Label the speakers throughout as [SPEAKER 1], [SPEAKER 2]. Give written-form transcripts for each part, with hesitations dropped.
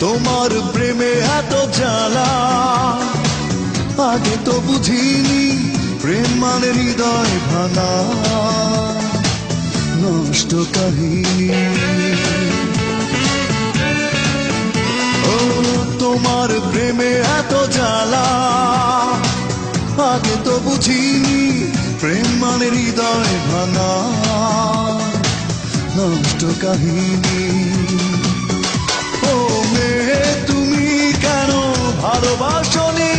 [SPEAKER 1] তোমার প্রেমে এত জ্বালা, আগে তো বুঝিনি প্রেম মানে হৃদয় ভাঙা নষ্ট কাহিনী। ও তোমার প্রেমে এত জ্বালা, আগে তো বুঝিনি প্রেম মানে হৃদয় ভাঙা নষ্ট কাহিনী। ও মেয়ে তুমি কেন ভালোবাসনি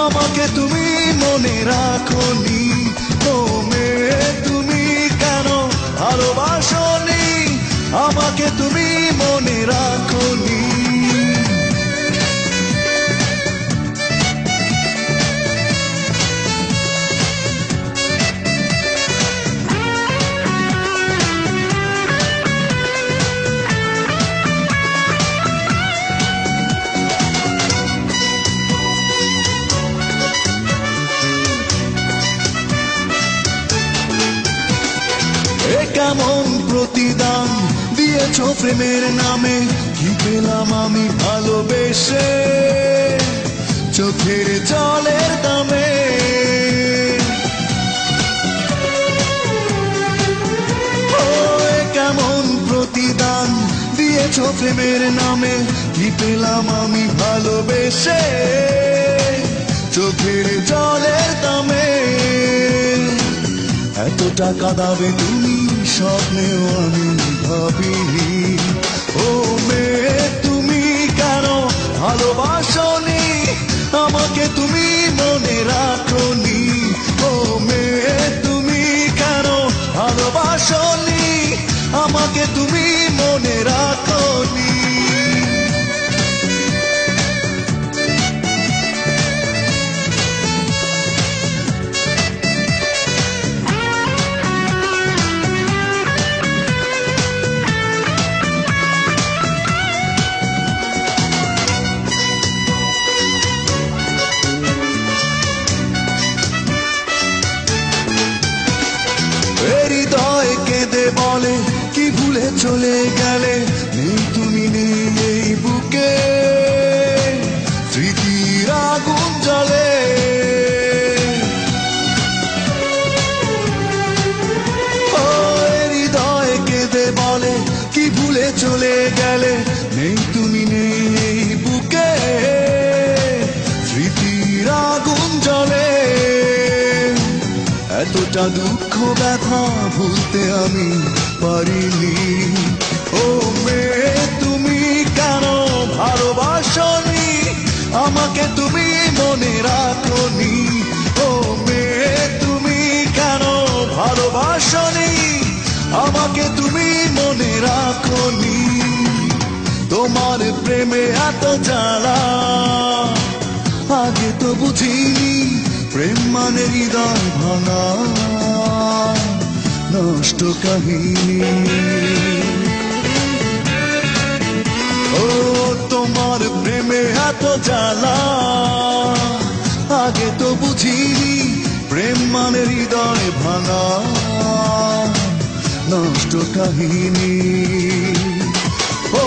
[SPEAKER 1] আমাকে, তুমি মনে রাখনি। ও মেয়ে তুমি কেন ভালোবাসনি আমাকে, তুমি মনে রাখনি। কেমন প্রতিদান দিয়েছো প্রেমের নামে, কি পেলাম আমি ভালোবেসে চোখের জলের দামে। ও কেমন প্রতিদান দিয়েছো প্রেমের নামে, কি পেলাম আমি ভালোবেসে চোখের জলের দামে। এত টাকা দাবে তুমি স্বপ্নেও আমি ভাবিনি। ও মেয়ে তুমি কেন ভালোবাসনি আমাকে, তুমি মনে রাখনি। ও মেয়ে তুমি কেন ভালোবাসনি আমাকে, তুমি মনে রাখনি। হৃদয় কেঁদে বলে কি ভুলে চলে গেলে, নেই তুমি নেই এই বুকে স্মৃতির আগুন জ্বলে। ও হৃদয় কেঁদে বলে কি ভুলে চলে গেলে, নেই তুমি নেই এই বুকে স্মৃতির আগুন জ্বলে। এতটা দুঃখ ব্যথা ভুলতে আমি পারিনি। ও মেয়ে তুমি কেন ভালোবাসনি আমাকে, তুমি মনে রাখনি। ও মেয়ে তুমি কেন ভালোবাসনি আমাকে, তুমি মনে রাখনি। তোমার প্রেমে এত জ্বালা, আগে তো বুঝিনি প্রেম মানে হৃদয় ভাঙা নষ্ট কাহিনী। ও তোমার প্রেমে এত জ্বালা, আগে তো বুঝিনি প্রেম মানে হৃদয় ভাঙা নষ্ট কাহিনী। ও